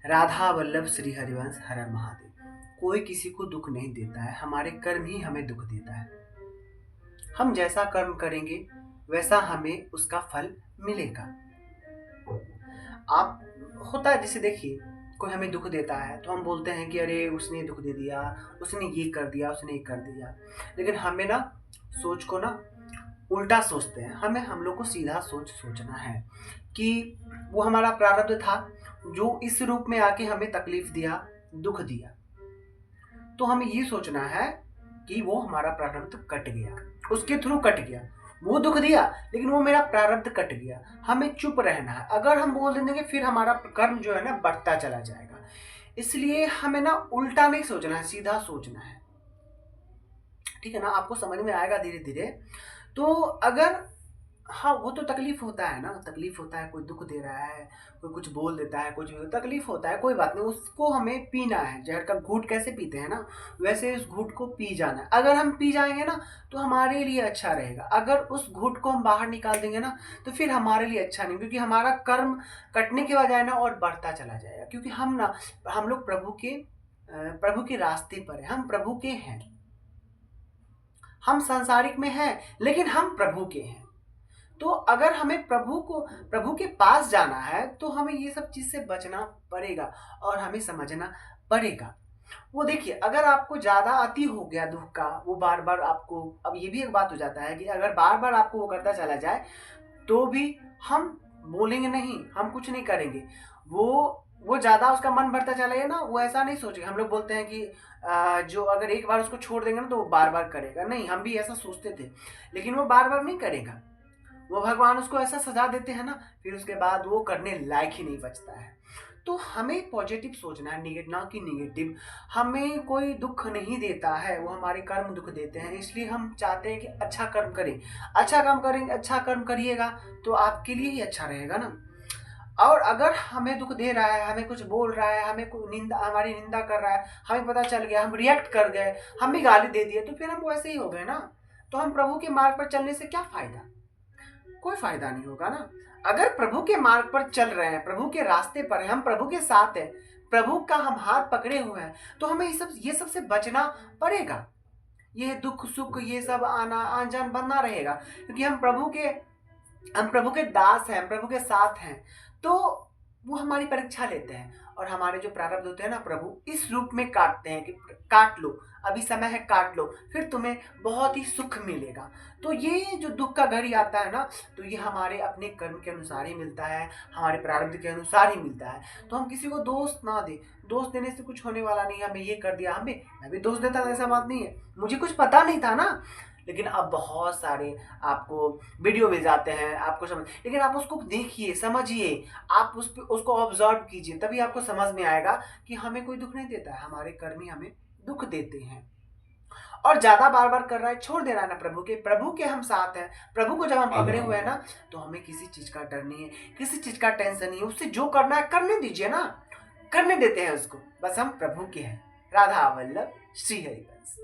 राधा वल्लभ श्री हरिवंश हर हर महादेव। कोई किसी को दुख नहीं देता है, हमारे कर्म ही हमें दुख देता है। हम जैसा कर्म करेंगे वैसा हमें उसका फल मिलेगा। आप होता है जैसे देखिए, कोई हमें दुख देता है तो हम बोलते हैं कि अरे उसने दुख दे दिया, उसने ये कर दिया, उसने ये कर दिया। लेकिन हमें ना सोच को ना उल्टा सोचते हैं। हमें हम लोग को सीधा सोचना है कि वो हमारा प्रारब्ध था जो इस रूप में आके हमें तकलीफ दिया, दुख दिया। तो हमें ये सोचना है कि वो हमारा प्रारब्ध कट गया, उसके थ्रू कट गया। वो दुख दिया लेकिन वो मेरा प्रारब्ध कट गया। हमें चुप रहना है। अगर हम बोल देंगे फिर हमारा कर्म जो है ना बढ़ता चला जाएगा। इसलिए हमें ना उल्टा नहीं सोचना है, सीधा सोचना है। ठीक है ना, आपको समझ में आएगा धीरे धीरे। तो अगर हाँ, वो तो तकलीफ होता है ना, तकलीफ होता है, कोई दुख दे रहा है, कोई कुछ बोल देता है, कुछ भी तकलीफ होता है, कोई बात नहीं, उसको हमें पीना है। जहर का घूंट कैसे पीते हैं ना, वैसे उस घूंट को पी जाना है। अगर हम पी जाएंगे ना तो हमारे लिए अच्छा रहेगा। अगर उस घूंट को हम बाहर निकाल देंगे ना तो फिर हमारे लिए अच्छा नहीं, क्योंकि हमारा कर्म कटने के बजाय ना और बढ़ता चला जाएगा। क्योंकि हम लोग प्रभु के रास्ते पर है, हम प्रभु के हैं। हम सांसारिक में हैं लेकिन हम प्रभु के हैं। तो अगर हमें प्रभु के पास जाना है तो हमें ये सब चीज से बचना पड़ेगा और हमें समझना पड़ेगा। वो देखिए, अगर आपको ज्यादा अति हो गया दुख का, वो बार बार आपको, अब ये भी एक बात हो जाता है कि अगर बार बार आपको वो करता चला जाए तो भी हम बोलेंगे नहीं, हम कुछ नहीं करेंगे। वो ज्यादा उसका मन भरता चला गया ना, वो ऐसा नहीं सोचेगा। हम लोग बोलते हैं कि जो अगर एक बार उसको छोड़ देंगे ना तो वो बार बार करेगा। नहीं, हम भी ऐसा सोचते थे, लेकिन वो बार बार नहीं करेगा। वो भगवान उसको ऐसा सजा देते हैं ना, फिर उसके बाद वो करने लायक ही नहीं बचता है। तो हमें पॉजिटिव सोचना है, ना कि निगेटिव। हमें कोई दुख नहीं देता है, वो हमारे कर्म दुख देते हैं। इसलिए हम चाहते हैं कि अच्छा कर्म करें। अच्छा काम करेंगे, अच्छा कर्म करिएगा तो आपके लिए ही अच्छा रहेगा ना। और अगर हमें दुख दे रहा है, हमें कुछ बोल रहा है, हमें कोई निंदा, हमारी निंदा कर रहा है, हमें पता चल गया, हम रिएक्ट कर गए, हम भी गाली दे दिए, तो फिर हम वैसे ही हो गए ना। तो हम प्रभु के मार्ग पर चलने से क्या फायदा? कोई फायदा नहीं होगा ना। अगर प्रभु के मार्ग पर चल रहे हैं, प्रभु के रास्ते पर हैं, हम प्रभु के साथ हैं, प्रभु का हम हाथ पकड़े हुए हैं, तो हमें ये सब से बचना पड़ेगा। ये दुख सुख ये सब आना आन जान बनना रहेगा, क्योंकि हम प्रभु के दास हैं, हम प्रभु के साथ हैं। तो वो हमारी परीक्षा लेते हैं और हमारे जो प्रारब्ध होते हैं ना, प्रभु इस रूप में काटते हैं कि काट लो, अभी समय है, काट लो, फिर तुम्हें बहुत ही सुख मिलेगा। तो ये जो दुख का घड़ी आता है ना, तो ये हमारे अपने कर्म के अनुसार ही मिलता है, हमारे प्रारब्ध के अनुसार ही मिलता है। तो हम किसी को दोष ना दे, दोष देने से कुछ होने वाला नहीं है। हमें ये कर दिया, मैं भी दोष देता था, ऐसा बात नहीं है। मुझे कुछ पता नहीं था ना, लेकिन अब बहुत सारे आपको वीडियो मिल जाते हैं, आपको समझ, लेकिन आप उसको देखिए, समझिए, आप उसको ऑब्जर्व कीजिए, तभी आपको समझ में आएगा कि हमें कोई दुख नहीं देता है, हमारे कर्म ही हमें दुख देते हैं। और ज्यादा बार बार कर रहा है, छोड़ देना ना। प्रभु के हम साथ हैं। प्रभु को जब हम पकड़े हुए हैं ना, तो हमें किसी चीज का डर नहीं है, किसी चीज का टेंशन नहीं है। उससे जो करना है करने दीजिए ना, करने देते हैं उसको। बस हम प्रभु के हैं। राधा वल्लभ श्री हरिवंश।